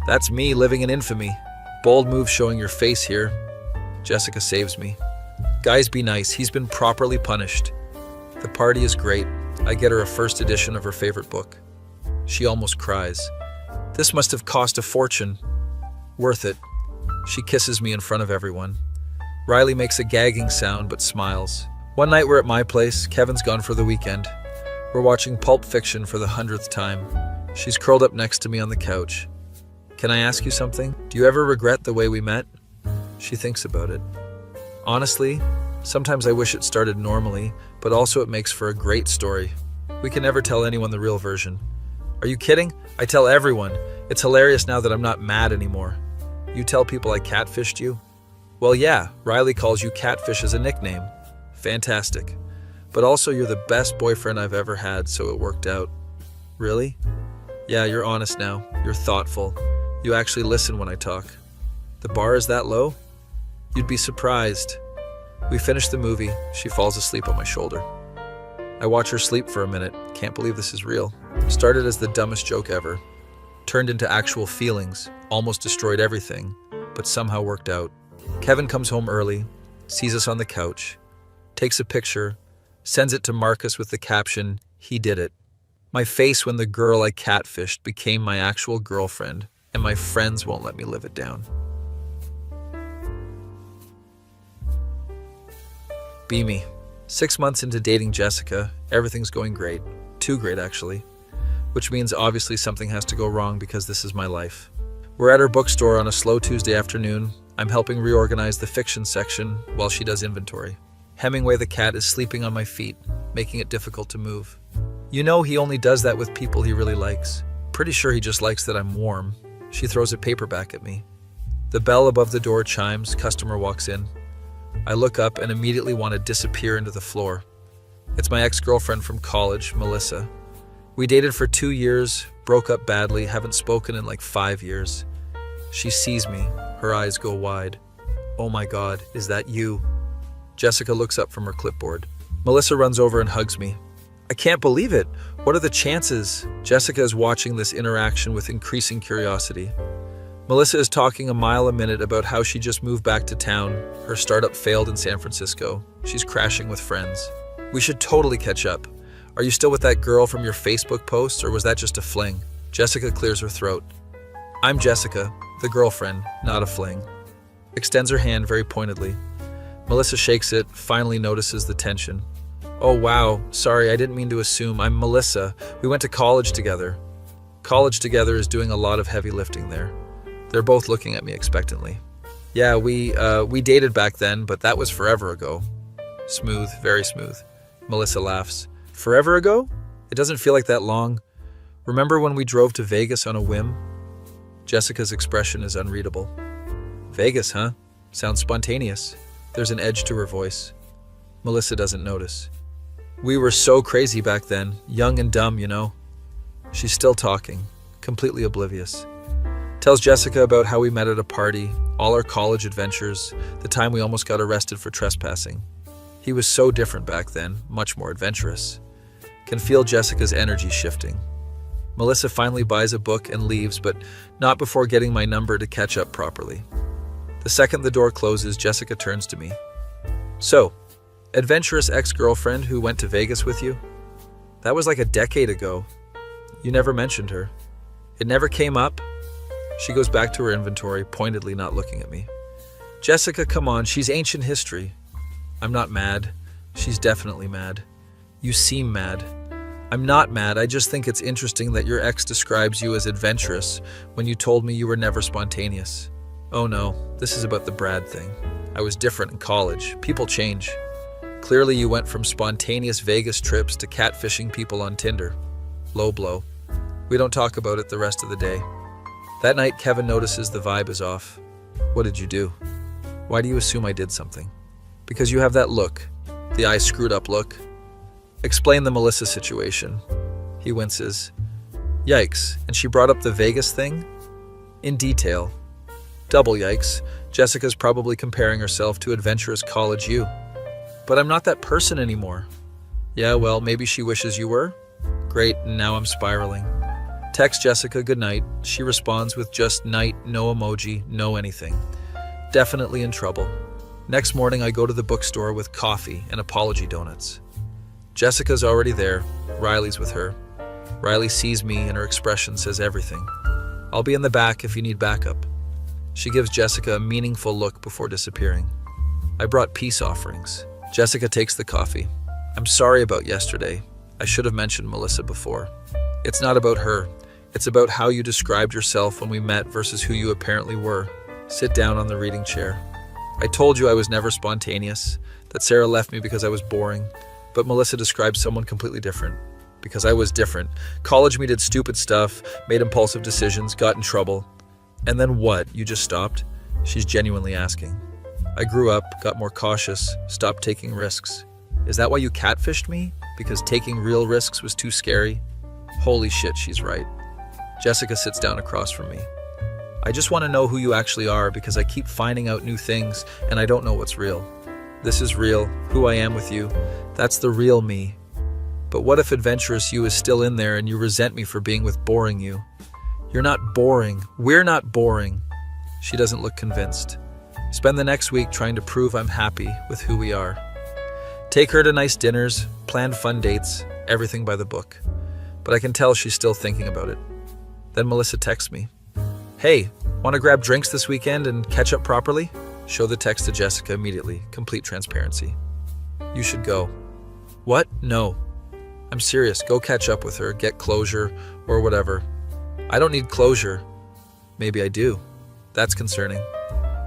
That's me living in infamy. Bold move showing your face here. Jessica saves me. Guys, be nice, he's been properly punished. The party is great. I get her a first edition of her favorite book. She almost cries. This must have cost a fortune. Worth it. She kisses me in front of everyone. Riley makes a gagging sound but smiles. One night we're at my place. Kevin's gone for the weekend. We're watching Pulp Fiction for the 100th time. She's curled up next to me on the couch. Can I ask you something? Do you ever regret the way we met? She thinks about it. Honestly, sometimes I wish it started normally, but also it makes for a great story. We can never tell anyone the real version. Are you kidding? I tell everyone. It's hilarious now that I'm not mad anymore. You tell people I catfished you? Well, yeah, Riley calls you Catfish as a nickname. Fantastic. But also you're the best boyfriend I've ever had, so it worked out. Really? Yeah, you're honest now. You're thoughtful. You actually listen when I talk. The bar is that low? You'd be surprised. We finish the movie. She falls asleep on my shoulder. I watch her sleep for a minute. Can't believe this is real. Started as the dumbest joke ever. Turned into actual feelings. Almost destroyed everything, but somehow worked out. Kevin comes home early, sees us on the couch, takes a picture, sends it to Marcus with the caption, "He did it." My face when the girl I catfished became my actual girlfriend, and my friends won't let me live it down. Beamy. 6 months into dating Jessica, everything's going great. Too great, actually. Which means obviously something has to go wrong because this is my life. We're at her bookstore on a slow Tuesday afternoon. I'm helping reorganize the fiction section while she does inventory. Hemingway the cat is sleeping on my feet, making it difficult to move. You know he only does that with people he really likes. Pretty sure he just likes that I'm warm. She throws a paperback at me. The bell above the door chimes, customer walks in. I look up and immediately want to disappear into the floor. It's my ex-girlfriend from college, Melissa. We dated for 2 years, broke up badly, haven't spoken in like 5 years. She sees me, her eyes go wide. Oh my God, is that you? Jessica looks up from her clipboard. Melissa runs over and hugs me. I can't believe it. What are the chances? Jessica is watching this interaction with increasing curiosity. Melissa is talking a mile a minute about how she just moved back to town. Her startup failed in San Francisco. She's crashing with friends. We should totally catch up. Are you still with that girl from your Facebook posts, or was that just a fling? Jessica clears her throat. I'm Jessica, the girlfriend, not a fling. Extends her hand very pointedly. Melissa shakes it, finally notices the tension. Oh wow, sorry, I didn't mean to assume. I'm Melissa. We went to college together. College together is doing a lot of heavy lifting there. They're both looking at me expectantly. Yeah, we dated back then, but that was forever ago. Smooth, very smooth. Melissa laughs. Forever ago? It doesn't feel like that long. Remember when we drove to Vegas on a whim? Jessica's expression is unreadable. Vegas, huh? Sounds spontaneous. There's an edge to her voice. Melissa doesn't notice. We were so crazy back then, young and dumb, you know. She's still talking, completely oblivious. Tells Jessica about how we met at a party, all our college adventures, the time we almost got arrested for trespassing. He was so different back then, much more adventurous. Can feel Jessica's energy shifting. Melissa finally buys a book and leaves, but not before getting my number to catch up properly. The second the door closes, Jessica turns to me. So, adventurous ex-girlfriend who went to Vegas with you? That was like a decade ago. You never mentioned her. It never came up? She goes back to her inventory, pointedly not looking at me. Jessica, come on, she's ancient history. I'm not mad. She's definitely mad. You seem mad. I'm not mad, I just think it's interesting that your ex describes you as adventurous when you told me you were never spontaneous. Oh no, this is about the Brad thing. I was different in college. People change. Clearly you went from spontaneous Vegas trips to catfishing people on Tinder. Low blow. We don't talk about it the rest of the day. That night, Kevin notices the vibe is off. What did you do? Why do you assume I did something? Because you have that look. The I screwed up look. Explain the Melissa situation. He winces. Yikes, and she brought up the Vegas thing? In detail. Double yikes. Jessica's probably comparing herself to adventurous college you. But I'm not that person anymore. Yeah, well, maybe she wishes you were? Great, and now I'm spiraling. Text Jessica goodnight. She responds with just night, no emoji, no anything. Definitely in trouble. Next morning, I go to the bookstore with coffee and apology donuts. Jessica's already there. Riley's with her. Riley sees me and her expression says everything. I'll be in the back if you need backup. She gives Jessica a meaningful look before disappearing. I brought peace offerings. Jessica takes the coffee. I'm sorry about yesterday. I should have mentioned Melissa before. It's not about her. It's about how you described yourself when we met versus who you apparently were. Sit down on the reading chair. I told you I was never spontaneous, that Sarah left me because I was boring, but Melissa described someone completely different. Because I was different. College me did stupid stuff, made impulsive decisions, got in trouble. And then what? You just stopped? She's genuinely asking. I grew up, got more cautious, stopped taking risks. Is that why you catfished me? Because taking real risks was too scary? Holy shit, she's right. Jessica sits down across from me. I just want to know who you actually are because I keep finding out new things and I don't know what's real. This is real, who I am with you. That's the real me. But what if adventurous you is still in there and you resent me for being with boring you? You're not boring. We're not boring. She doesn't look convinced. Spend the next week trying to prove I'm happy with who we are. Take her to nice dinners, plan fun dates, everything by the book. But I can tell she's still thinking about it. Then Melissa texts me. Hey, want to grab drinks this weekend and catch up properly? Show the text to Jessica immediately, complete transparency. You should go. What? No. I'm serious, go catch up with her, get closure, or whatever. I don't need closure. Maybe I do. That's concerning.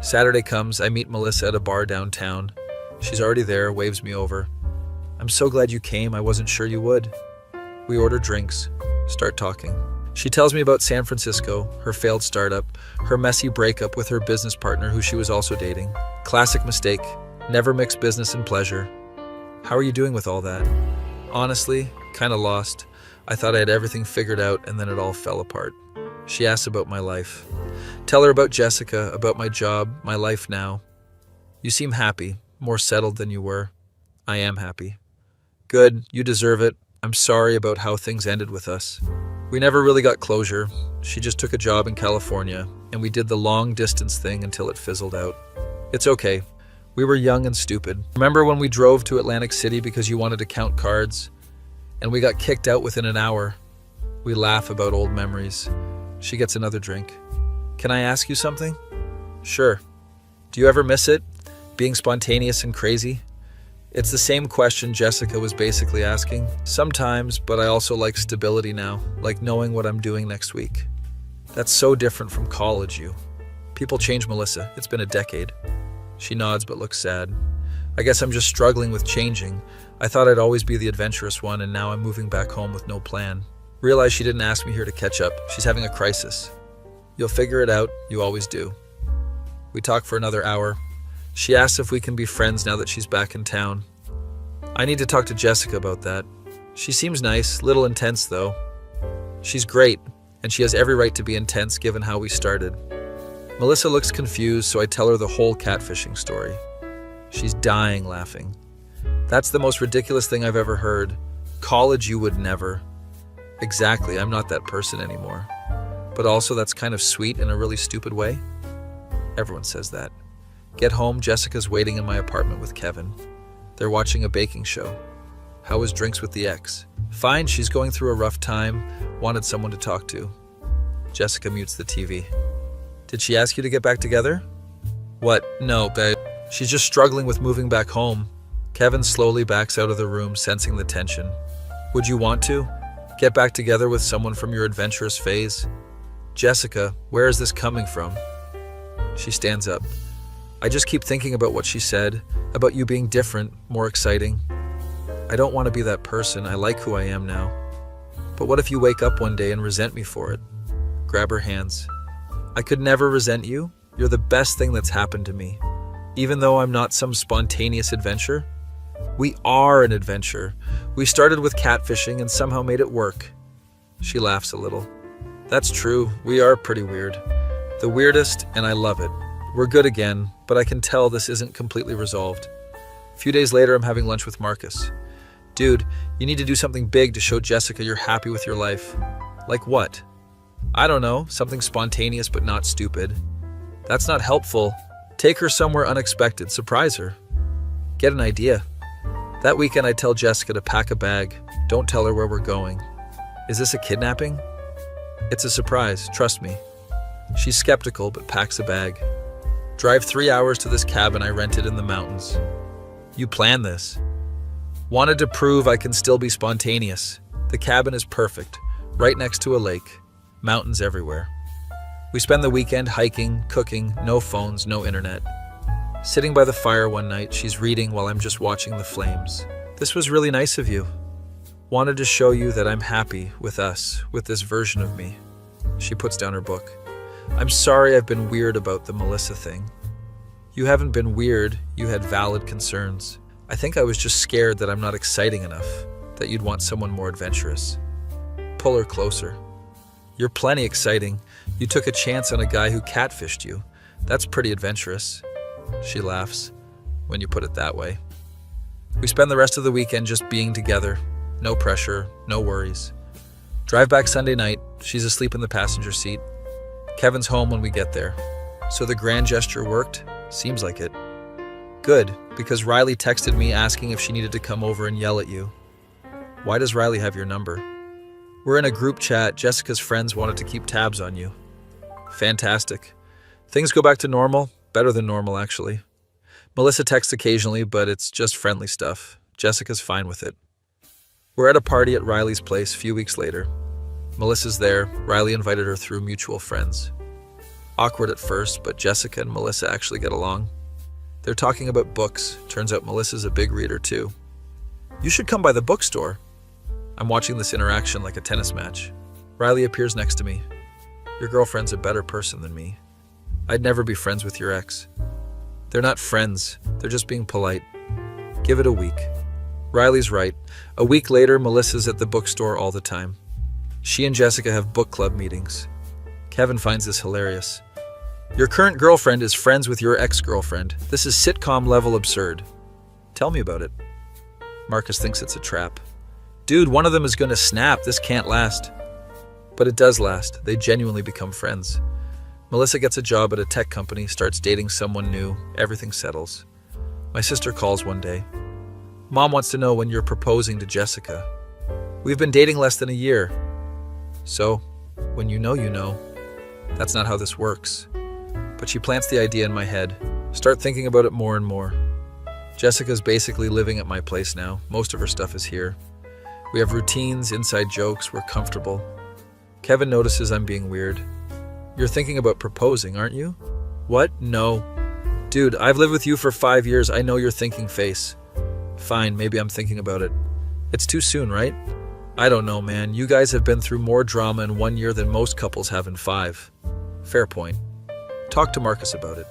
Saturday comes, I meet Melissa at a bar downtown. She's already there, waves me over. I'm so glad you came, I wasn't sure you would. We order drinks, start talking. She tells me about San Francisco, her failed startup, her messy breakup with her business partner who she was also dating. Classic mistake, never mix business and pleasure. How are you doing with all that? Honestly, kinda lost. I thought I had everything figured out and then it all fell apart. She asks about my life. Tell her about Jessica, about my job, my life now. You seem happy, more settled than you were. I am happy. Good, you deserve it. I'm sorry about how things ended with us. We never really got closure. She just took a job in California, and we did the long distance thing until it fizzled out. It's okay. We were young and stupid. Remember when we drove to Atlantic City because you wanted to count cards? And we got kicked out within an hour. We laugh about old memories. She gets another drink. Can I ask you something? Sure. Do you ever miss it? Being spontaneous and crazy? It's the same question Jessica was basically asking. Sometimes, but I also like stability now, like knowing what I'm doing next week. That's so different from college, you. People change, Melissa. It's been a decade. She nods but looks sad. I guess I'm just struggling with changing. I thought I'd always be the adventurous one, and now I'm moving back home with no plan. Realize she didn't ask me here to catch up. She's having a crisis. You'll figure it out. You always do. We talk for another hour. She asks if we can be friends now that she's back in town. I need to talk to Jessica about that. She seems nice, little intense though. She's great, and she has every right to be intense given how we started. Melissa looks confused, so I tell her the whole catfishing story. She's dying laughing. That's the most ridiculous thing I've ever heard. College, you would never. Exactly, I'm not that person anymore. But also that's kind of sweet in a really stupid way. Everyone says that. Get home, Jessica's waiting in my apartment with Kevin. They're watching a baking show. How was drinks with the ex? Fine, she's going through a rough time. Wanted someone to talk to. Jessica mutes the TV. Did she ask you to get back together? What? No, babe. She's just struggling with moving back home. Kevin slowly backs out of the room, sensing the tension. Would you want to? Get back together with someone from your adventurous phase? Jessica, where is this coming from? She stands up. I just keep thinking about what she said, about you being different, more exciting. I don't want to be that person. I like who I am now. But what if you wake up one day and resent me for it? Grab her hands. I could never resent you. You're the best thing that's happened to me. Even though I'm not some spontaneous adventure. We are an adventure. We started with catfishing and somehow made it work. She laughs a little. That's true. We are pretty weird. The weirdest, and I love it. We're good again, but I can tell this isn't completely resolved. A few days later, I'm having lunch with Marcus. Dude, you need to do something big to show Jessica you're happy with your life. Like what? I don't know, something spontaneous but not stupid. That's not helpful. Take her somewhere unexpected, surprise her. Get an idea. That weekend I tell Jessica to pack a bag. Don't tell her where we're going. Is this a kidnapping? It's a surprise, trust me. She's skeptical but packs a bag. Drive 3 hours to this cabin I rented in the mountains. You planned this. Wanted to prove I can still be spontaneous. The cabin is perfect, right next to a lake. Mountains everywhere. We spend the weekend hiking, cooking, no phones, no internet. Sitting by the fire one night, she's reading while I'm just watching the flames. This was really nice of you. Wanted to show you that I'm happy with us, with this version of me. She puts down her book. I'm sorry I've been weird about the Melissa thing. You haven't been weird, you had valid concerns. I think I was just scared that I'm not exciting enough, that you'd want someone more adventurous. Pull her closer. You're plenty exciting. You took a chance on a guy who catfished you. That's pretty adventurous. She laughs, when you put it that way. We spend the rest of the weekend just being together. No pressure, no worries. Drive back Sunday night. She's asleep in the passenger seat. Kevin's home when we get there. So the grand gesture worked? Seems like it. Good, because Riley texted me asking if she needed to come over and yell at you. Why does Riley have your number? We're in a group chat. Jessica's friends wanted to keep tabs on you. Fantastic. Things go back to normal. Better than normal, actually. Melissa texts occasionally, but it's just friendly stuff. Jessica's fine with it. We're at a party at Riley's place a few weeks later. Melissa's there. Riley invited her through mutual friends. Awkward at first, but Jessica and Melissa actually get along. They're talking about books. Turns out Melissa's a big reader too. You should come by the bookstore. I'm watching this interaction like a tennis match. Riley appears next to me. Your girlfriend's a better person than me. I'd never be friends with your ex. They're not friends. They're just being polite. Give it a week. Riley's right. A week later, Melissa's at the bookstore all the time. She and Jessica have book club meetings. Kevin finds this hilarious. Your current girlfriend is friends with your ex-girlfriend. This is sitcom level absurd. Tell me about it. Marcus thinks it's a trap. Dude, one of them is going to snap. This can't last. But it does last. They genuinely become friends. Melissa gets a job at a tech company, starts dating someone new, everything settles. My sister calls one day. Mom wants to know when you're proposing to Jessica. We've been dating less than a year. So, when you know, you know. That's not how this works. But she plants the idea in my head. Start thinking about it more and more. Jessica's basically living at my place now. Most of her stuff is here. We have routines, inside jokes, we're comfortable. Kevin notices I'm being weird. You're thinking about proposing, aren't you? What? No. Dude, I've lived with you for 5 years. I know your thinking face. Fine, maybe I'm thinking about it. It's too soon, right? I don't know, man. You guys have been through more drama in 1 year than most couples have in 5. Fair point. Talk to Marcus about it.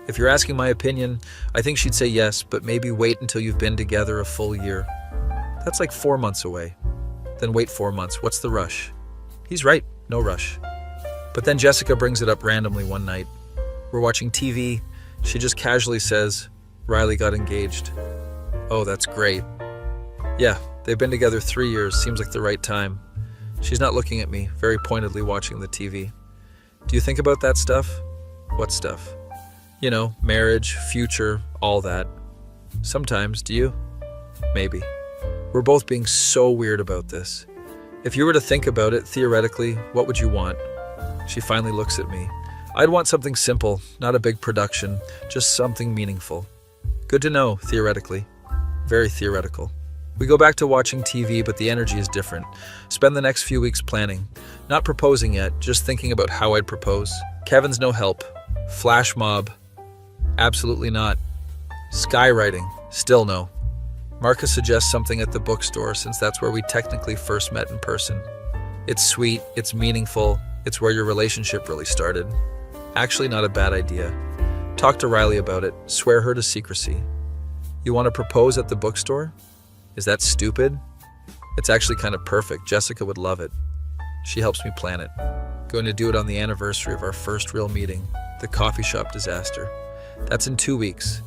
If you're asking my opinion, I think she'd say yes, but maybe wait until you've been together a full year. That's like 4 months away. Then wait 4 months. What's the rush? He's right. No rush. But then Jessica brings it up randomly one night. We're watching TV. She just casually says, Riley got engaged. Oh, that's great. Yeah, they've been together 3 years. Seems like the right time. She's not looking at me, very pointedly watching the TV. Do you think about that stuff? What stuff? You know, marriage, future, all that. Sometimes, do you? Maybe. We're both being so weird about this. If you were to think about it, theoretically, what would you want? She finally looks at me. I'd want something simple, not a big production, just something meaningful. Good to know, theoretically. Very theoretical. We go back to watching TV, but the energy is different. Spend the next few weeks planning. Not proposing yet, just thinking about how I'd propose. Kevin's no help. Flash mob. Absolutely not. Skywriting. Still no. Marcus suggests something at the bookstore since that's where we technically first met in person. It's sweet, it's meaningful, it's where your relationship really started. Actually not a bad idea. Talk to Riley about it, swear her to secrecy. You want to propose at the bookstore? Is that stupid? It's actually kind of perfect. Jessica would love it. She helps me plan it. Going to do it on the anniversary of our first real meeting, the coffee shop disaster. That's in 2 weeks.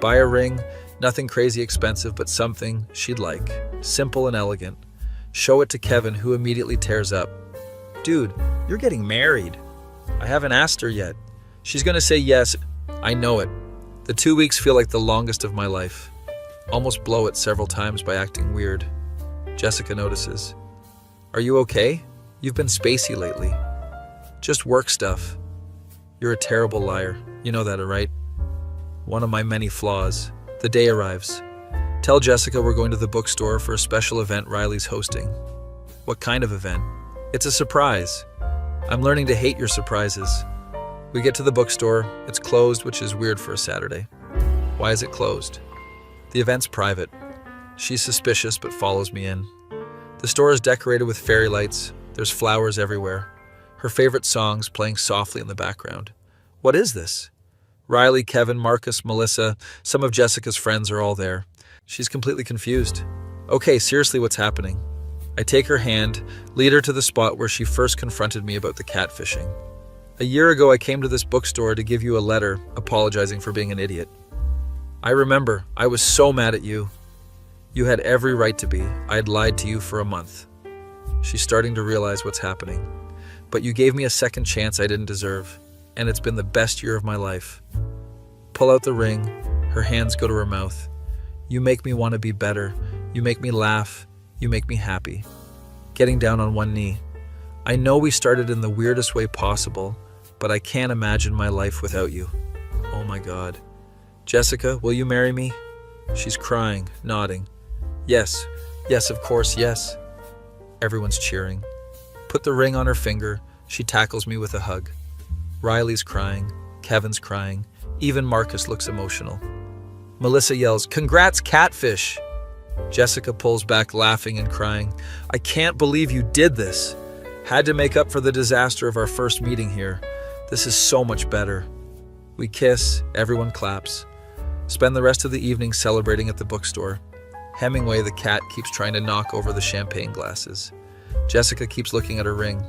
Buy a ring, nothing crazy expensive, but something she'd like. Simple and elegant. Show it to Kevin, who immediately tears up. Dude, you're getting married. I haven't asked her yet. She's gonna say yes. I know it. The 2 weeks feel like the longest of my life. Almost blow it several times by acting weird. Jessica notices. Are you okay? You've been spacey lately. Just work stuff. You're a terrible liar. You know that, right? One of my many flaws. The day arrives. Tell Jessica we're going to the bookstore for a special event Riley's hosting. What kind of event? It's a surprise. I'm learning to hate your surprises. We get to the bookstore. It's closed, which is weird for a Saturday. Why is it closed? The event's private. She's suspicious but follows me in. The store is decorated with fairy lights. There's flowers everywhere. Her favorite songs playing softly in the background. What is this? Riley, Kevin, Marcus, Melissa, some of Jessica's friends are all there. She's completely confused. Okay, seriously, what's happening? I take her hand, lead her to the spot where she first confronted me about the catfishing. A year ago, I came to this bookstore to give you a letter apologizing for being an idiot. I remember, I was so mad at you. You had every right to be. I had lied to you for a month. She's starting to realize what's happening. But you gave me a second chance I didn't deserve, and it's been the best year of my life. Pull out the ring. Her hands go to her mouth. You make me want to be better. You make me laugh. You make me happy. Getting down on one knee. I know we started in the weirdest way possible, but I can't imagine my life without you. Oh my God. Jessica, will you marry me? She's crying, nodding. Yes, yes, of course, yes. Everyone's cheering. Put the ring on her finger. She tackles me with a hug. Riley's crying. Kevin's crying. Even Marcus looks emotional. Melissa yells, "Congrats, Catfish!" Jessica pulls back, laughing and crying. I can't believe you did this. Had to make up for the disaster of our first meeting here. This is so much better. We kiss, everyone claps. Spend the rest of the evening celebrating at the bookstore. Hemingway, the cat, keeps trying to knock over the champagne glasses. Jessica keeps looking at her ring.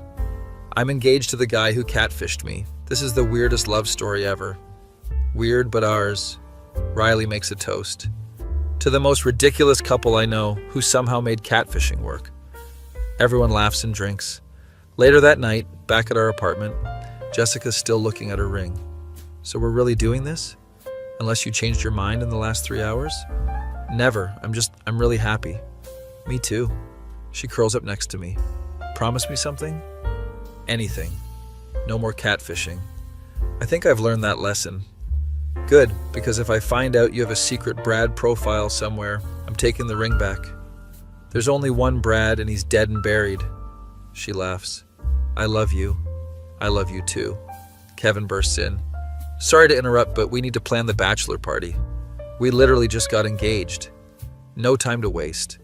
I'm engaged to the guy who catfished me. This is the weirdest love story ever. Weird, but ours. Riley makes a toast. To the most ridiculous couple I know who somehow made catfishing work. Everyone laughs and drinks. Later that night, back at our apartment, Jessica's still looking at her ring. So we're really doing this? Unless you changed your mind in the last 3 hours? Never. I'm really happy. Me too. She curls up next to me. Promise me something? Anything. No more catfishing. I think I've learned that lesson. Good, because if I find out you have a secret Brad profile somewhere, I'm taking the ring back. There's only one Brad and he's dead and buried. She laughs. I love you. I love you too. Kevin bursts in. Sorry to interrupt, but we need to plan the bachelor party. We literally just got engaged. No time to waste.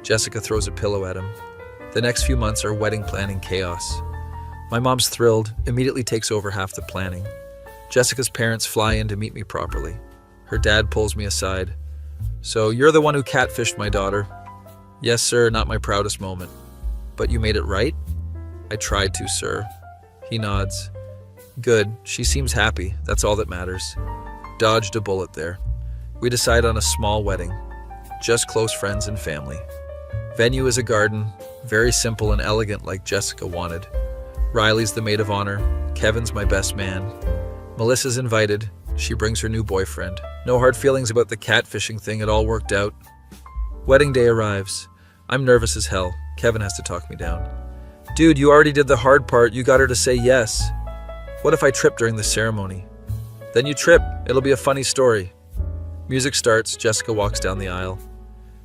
Jessica throws a pillow at him. The next few months are wedding planning chaos. My mom's thrilled, immediately takes over half the planning. Jessica's parents fly in to meet me properly. Her dad pulls me aside. So you're the one who catfished my daughter? Yes, sir, not my proudest moment. But you made it right? I tried to, sir. He nods. Good, she seems happy, that's all that matters. Dodged a bullet there. We decide on a small wedding. Just close friends and family. Venue is a garden, very simple and elegant like Jessica wanted. Riley's the maid of honor. Kevin's my best man. Melissa's invited. She brings her new boyfriend. No hard feelings about the catfishing thing, it all worked out. Wedding day arrives. I'm nervous as hell. Kevin has to talk me down. Dude, you already did the hard part. You got her to say yes. What if I trip during the ceremony? Then you trip. It'll be a funny story. Music starts. Jessica walks down the aisle.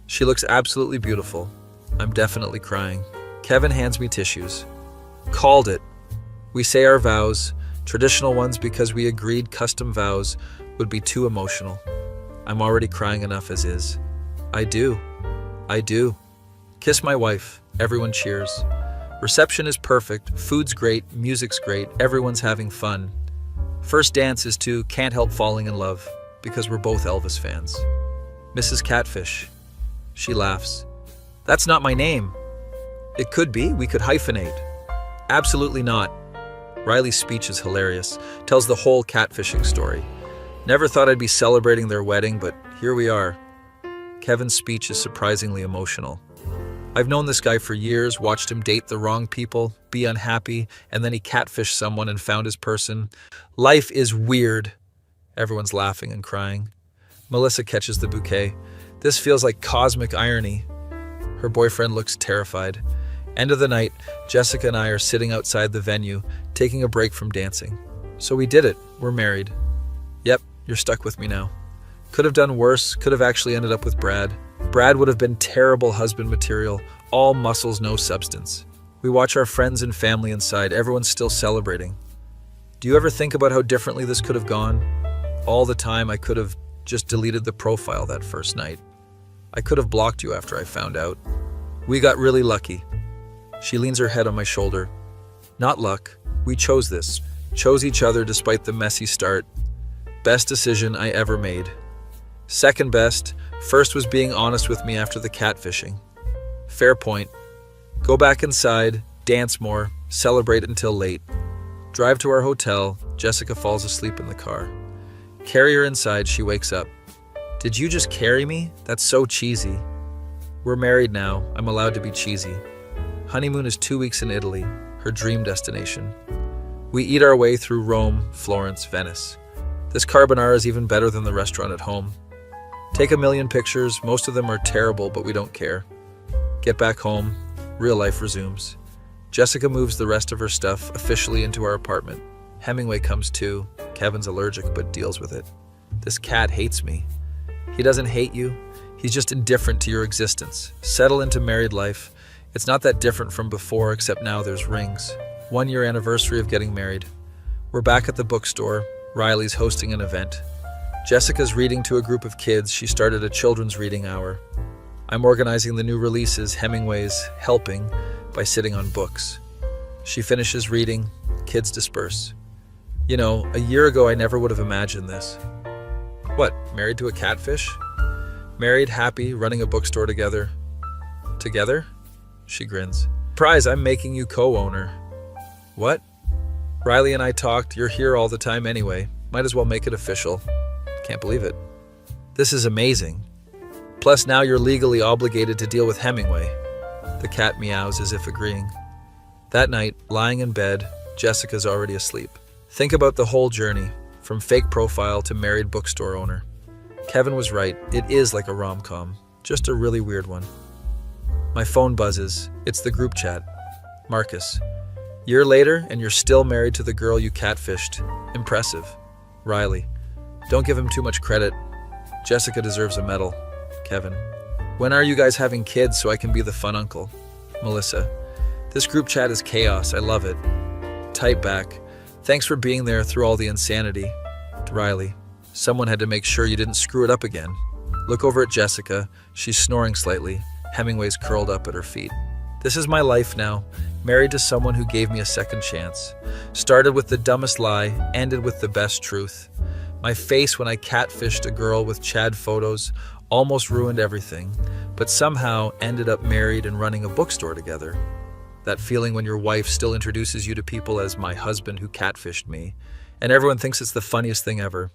She looks absolutely beautiful. I'm definitely crying. Kevin hands me tissues. Called it. We say our vows, traditional ones because we agreed custom vows would be too emotional. I'm already crying enough as is. I do. Kiss my wife. Everyone cheers. Reception is perfect, food's great, music's great, everyone's having fun. First dance is to Can't Help Falling in Love, because we're both Elvis fans. Mrs. Catfish. She laughs. That's not my name. It could be, we could hyphenate. Absolutely not. Riley's speech is hilarious, tells the whole catfishing story. Never thought I'd be celebrating their wedding, but here we are. Kevin's speech is surprisingly emotional. I've known this guy for years, watched him date the wrong people, be unhappy, and then he catfished someone and found his person. Life is weird. Everyone's laughing and crying. Melissa catches the bouquet. This feels like cosmic irony. Her boyfriend looks terrified. End of the night, Jessica and I are sitting outside the venue, taking a break from dancing. So we did it. We're married. Yep, you're stuck with me now. Could have done worse, could have actually ended up with Brad. Brad would have been terrible husband material, all muscles, no substance. We watch our friends and family inside, everyone's still celebrating. Do you ever think about how differently this could have gone? All the time I could have just deleted the profile that first night. I could have blocked you after I found out. We got really lucky. She leans her head on my shoulder. Not luck. We chose this. Chose each other despite the messy start. Best decision I ever made. Second best, first was being honest with me after the catfishing. Fair point. Go back inside, dance more, celebrate until late. Drive to our hotel, Jessica falls asleep in the car. Carry her inside, she wakes up. Did you just carry me? That's so cheesy. We're married now, I'm allowed to be cheesy. Honeymoon is 2 weeks in Italy, her dream destination. We eat our way through Rome, Florence, Venice. This carbonara is even better than the restaurant at home. Take a million pictures, most of them are terrible, but we don't care. Get back home, real life resumes. Jessica moves the rest of her stuff officially into our apartment. Hemingway comes too. Kevin's allergic, but deals with it. This cat hates me. He doesn't hate you, he's just indifferent to your existence. Settle into married life. It's not that different from before, except now there's rings. 1 year anniversary of getting married. We're back at the bookstore. Riley's hosting an event. Jessica's reading to a group of kids. She started a children's reading hour. I'm organizing the new releases, Hemingway's Helping, by sitting on books. She finishes reading. Kids disperse. You know, a year ago I never would have imagined this. What, married to a catfish? Married, happy, running a bookstore together. Together? She grins. Surprise, I'm making you co-owner. What? Riley and I talked. You're here all the time anyway. Might as well make it official. Can't believe it. This is amazing. Plus now you're legally obligated to deal with Hemingway. The cat meows as if agreeing. That night, Lying in bed, Jessica's already asleep. Think about the whole journey, from fake profile to married bookstore owner. Kevin was right, it is like a rom-com, just a really weird one. My phone buzzes. It's the group chat. Marcus. Year later, and you're still married to the girl you catfished. Impressive. Riley. Don't give him too much credit. Jessica deserves a medal. Kevin. When are you guys having kids so I can be the fun uncle? Melissa. This group chat is chaos. I love it. Type back. Thanks for being there through all the insanity. Riley. Someone had to make sure you didn't screw it up again. Look over at Jessica. She's snoring slightly. Hemingway's curled up at her feet. This is my life now, married to someone who gave me a second chance. Started with the dumbest lie, ended with the best truth. My face when I catfished a girl with Chad photos almost ruined everything, but somehow ended up married and running a bookstore together. That feeling when your wife still introduces you to people as my husband who catfished me, and everyone thinks it's the funniest thing ever.